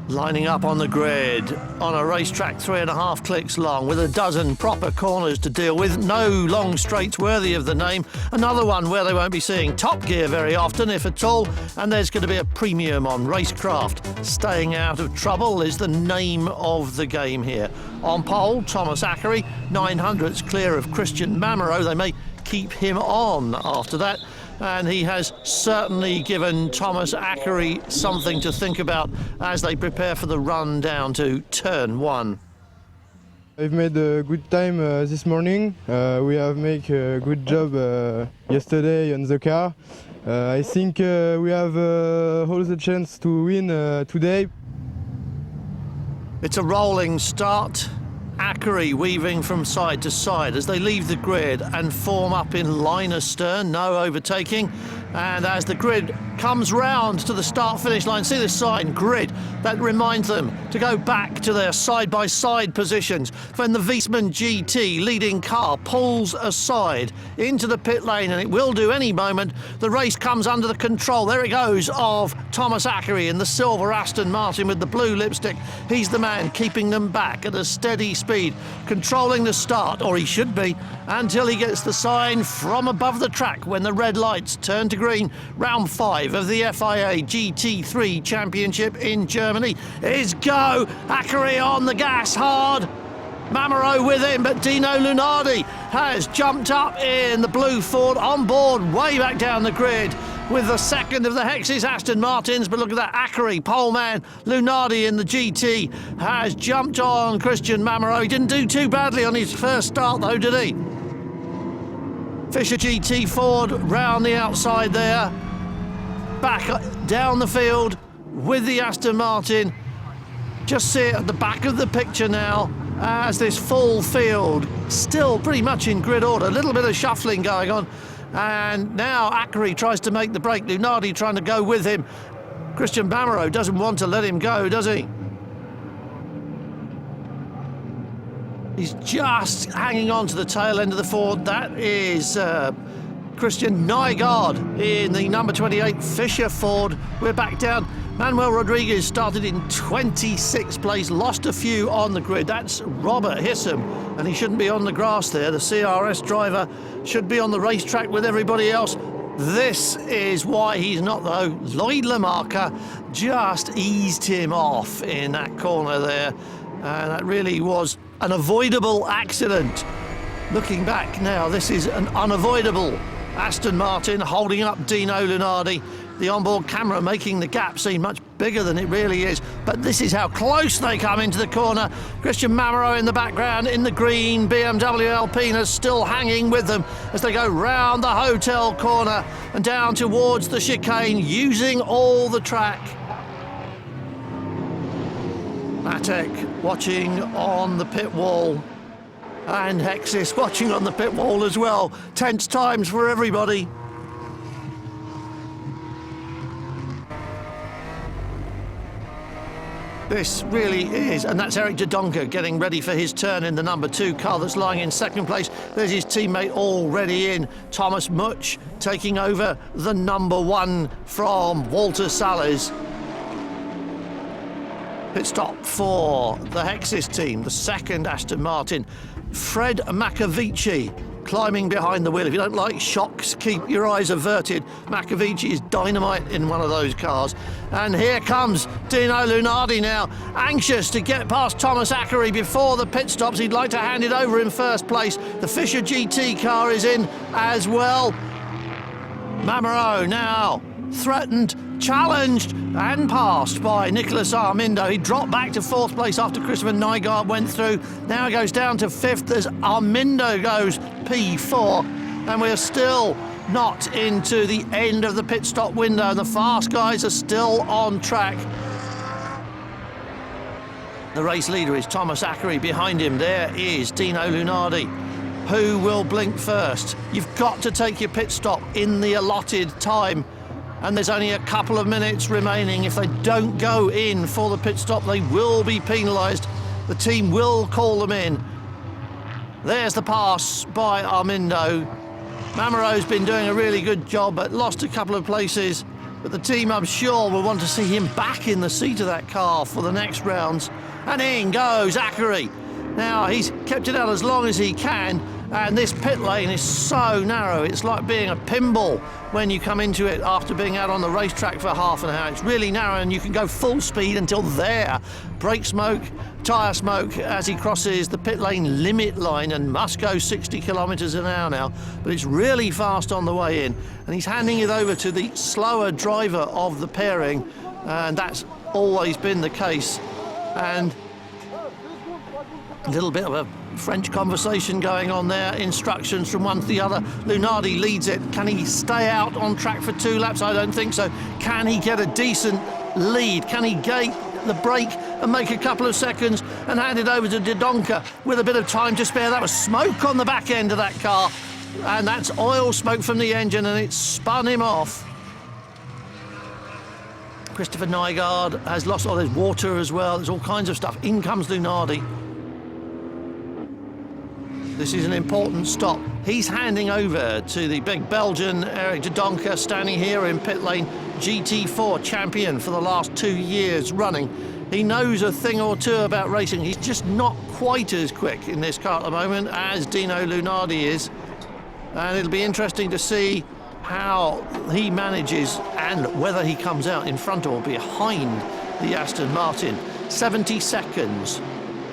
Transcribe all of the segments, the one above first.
Lining up on the grid on a racetrack 3.5 clicks long with a dozen proper corners to deal with. No long straights worthy of the name. Another one where they won't be seeing Top Gear very often, if at all. And there's going to be a premium on racecraft. Staying out of trouble is the name of the game here. On pole, Thomas Ackery, 900ths clear of Christian Mamero. They may keep him on after that. And he has certainly given Thomas Ackery something to think about as they prepare for the run down to turn 1. I've made a good time this morning. We have made a good job yesterday on the car. I think we have all the chance to win today. It's a rolling start. Ackery weaving from side to side as they leave the grid and form up in line astern, no overtaking. And as the grid comes round to the start-finish line, see this sign, grid, that reminds them to go back to their side-by-side positions. When the Wiesmann GT leading car pulls aside into the pit lane, and it will do any moment, the race comes under the control, there it goes, of Thomas Ackery in the silver Aston Martin with the blue lipstick. He's the man keeping them back at a steady speed, controlling the start, or he should be, until he gets the sign from above the track when the red lights turn to green. Round 5 of the FIA GT3 Championship in Germany is go. Ackery on the gas hard. Mamero with him, but Dino Lunardi has jumped up in the blue Ford on board way back down the grid with the second of the Hexis Aston Martins. But look at that, Ackery, pole man, Lunardi in the GT has jumped on Christian Mamero. He didn't do too badly on his first start though, did he? Fisher GT Ford round the outside there, back down the field with the Aston Martin. Just see it at the back of the picture now as this full field still pretty much in grid order. A little bit of shuffling going on, and now Ackery tries to make the break. Lunardi trying to go with him. Christian Mamero doesn't want to let him go, does he? He's just hanging on to the tail end of the Ford. That is Christian Nygaard in the number 28 Fisher Ford. We're back down. Manuel Rodriguez started in 26th place, lost a few on the grid. That's Robert Hissam, and he shouldn't be on the grass there. The CRS driver should be on the racetrack with everybody else. This is why he's not, though. Lloyd Lamarca just eased him off in that corner there, and that really was an avoidable accident. Looking back now, this is an unavoidable Aston Martin holding up Dino Lunardi. The onboard camera making the gap seem much bigger than it really is, but this is how close they come into the corner. Christian Mamero in the background in the green BMW Alpina still hanging with them as they go round the hotel corner and down towards the chicane, using all the track. Matek watching on the pit wall, and Hexis watching on the pit wall as well. Tense times for everybody. This really is, and that's Eric de Donker getting ready for his turn in the number 2 car that's lying in second place. There's his teammate already in, Thomas Much, taking over the number 1 from Walter Salles. Pit stop for the Hexis team, the second Aston Martin. Fred Macavici climbing behind the wheel. If you don't like shocks, keep your eyes averted. Macavici is dynamite in one of those cars. And here comes Dino Lunardi now, anxious to get past Thomas Ackery before the pit stops. He'd like to hand it over in first place. The Fisher GT car is in as well. Mamero now threatened, challenged and passed by Nicolas Armindo. He dropped back to 4th place after Christian Nygaard went through. Now goes down to 5th as Armindo goes P4, and we're still not into the end of the pit stop window, and the fast guys are still on track. The race leader is Thomas Ackery. Behind him there is Dino Lunardi. Who will blink first? You've got to take your pit stop in the allotted time, and there's only a couple of minutes remaining. If they don't go in for the pit stop, they will be penalised. The team will call them in. There's the pass by Armindo. Mamero's been doing a really good job, but lost a couple of places. But the team, I'm sure, will want to see him back in the seat of that car for the next rounds. And in goes Zachary. Now, he's kept it out as long as he can, and this pit lane is so narrow. It's like being a pinball when you come into it after being out on the racetrack for half an hour. It's really narrow, and you can go full speed until there. Brake smoke, tyre smoke as he crosses the pit lane limit line and must go 60 kilometres an hour now. But it's really fast on the way in, and he's handing it over to the slower driver of the pairing, and that's always been the case. And a little bit of a French conversation going on there, instructions from one to the other. Lunardi leads it. Can he stay out on track for 2 laps? I don't think so. Can he get a decent lead? Can he gate the brake and make a couple of seconds and hand it over to Dodonka with a bit of time to spare? That was smoke on the back end of that car, and that's oil smoke from the engine, and it spun him off. Christopher Nygaard has lost, there's water as well, there's all kinds of stuff. In comes Lunardi. This is an important stop. He's handing over to the big Belgian, Eric Dodonka, standing here in pit lane, GT4 champion for the last 2 years running. He knows a thing or two about racing. He's just not quite as quick in this car at the moment as Dino Lunardi is. And it'll be interesting to see how he manages and whether he comes out in front or behind the Aston Martin. 70 seconds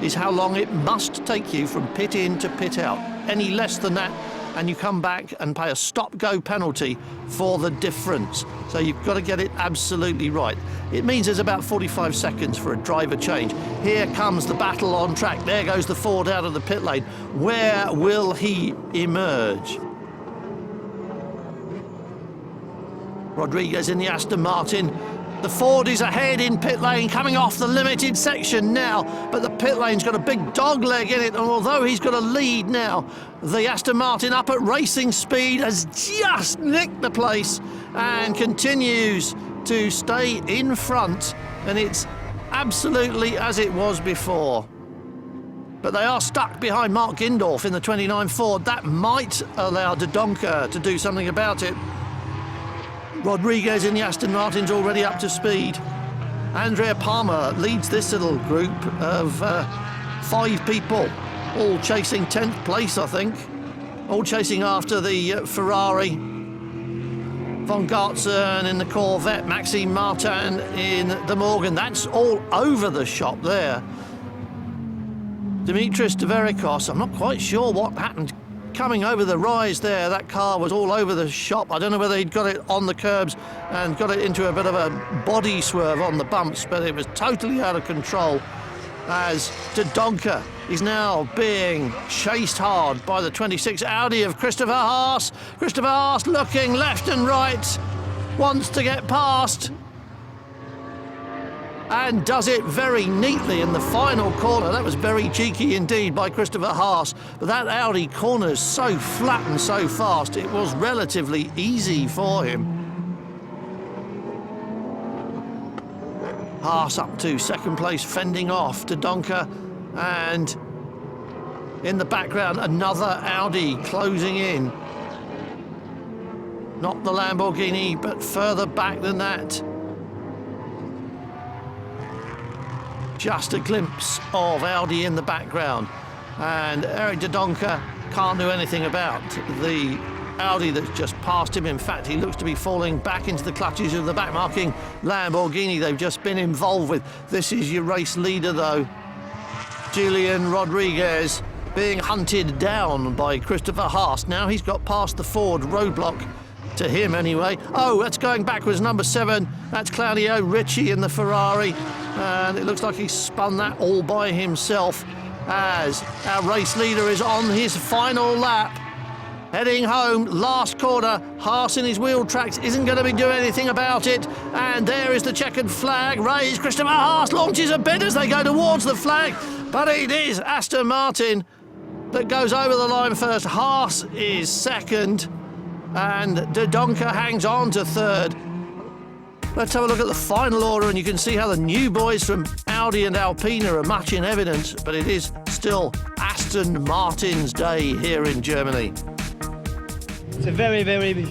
is how long it must take you from pit in to pit out. Any less than that and you come back and pay a stop-go penalty for the difference. So you've got to get it absolutely right. It means there's about 45 seconds for a driver change. Here comes the battle on track. There goes the Ford out of the pit lane. Where will he emerge? Rodriguez in the Aston Martin. The Ford is ahead in pit lane, coming off the limited section now, but the pit lane's got a big dog leg in it, and although he's got a lead now, the Aston Martin up at racing speed has just nicked the place and continues to stay in front, and it's absolutely as it was before. But they are stuck behind Mark Gindorf in the 29 Ford. That might allow Dodonka to do something about it. Rodriguez in the Aston Martin's already up to speed. Andrea Palmer leads this little group of 5 people, all chasing 10th place, I think. All chasing after the Ferrari. Von Gartzen in the Corvette, Maxime Martin in the Morgan. That's all over the shop there. Dimitris Deverikos, I'm not quite sure what happened coming over the rise there. That car was all over the shop. I don't know whether he'd got it on the curbs and got it into a bit of a body swerve on the bumps, but it was totally out of control as Dodonka is now being chased hard by the 26 Audi of Christopher Haas. Christopher Haas looking left and right, wants to get past, and does it very neatly in the final corner. That was very cheeky indeed by Christopher Haas, but that Audi corner's so flat and so fast, it was relatively easy for him. Haas up to second place, fending off Dodonka, and in the background another Audi closing in. Not the Lamborghini, but further back than that. Just a glimpse of Audi in the background, and Eric Dodonka can't do anything about the Audi that's just passed him. In fact, he looks to be falling back into the clutches of the back-marking Lamborghini they've just been involved with. This is your race leader, though. Julian Rodriguez being hunted down by Christopher Haas. Now he's got past the Ford roadblock, to him anyway. Oh, that's going backwards, number 7. That's Claudio Ricci in the Ferrari. And it looks like he spun that all by himself as our race leader is on his final lap. Heading home, last corner. Haas in his wheel tracks isn't going to be doing anything about it. And there is the checkered flag raised. Christopher Haas launches a bit as they go towards the flag. But it is Aston Martin that goes over the line first. Haas is second. And Dodonka hangs on to third. Let's have a look at the final order, and you can see how the new boys from Audi and Alpina are much in evidence, but it is still Aston Martin's day here in Germany. It's a very, very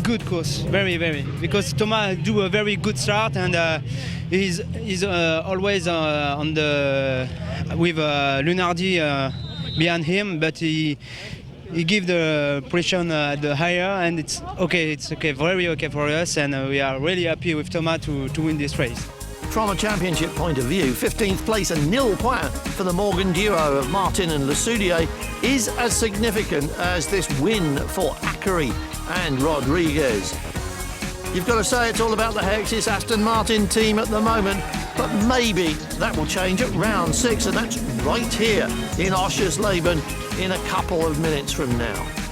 good course, very, because Thomas do a very good start and he's always on the with Lunardi behind him, but he give the pressure at the higher, and it's okay, very okay for us, and we are really happy with Thomas to win this race. From a championship point of view, 15th place and nil point for the Morgan duo of Martin and Lesoudier is as significant as this win for Ackery and Rodriguez. You've got to say it's all about the Hexis Aston Martin team at the moment, but maybe that will change at round 6, and that's right here in Oschersleben in a couple of minutes from now.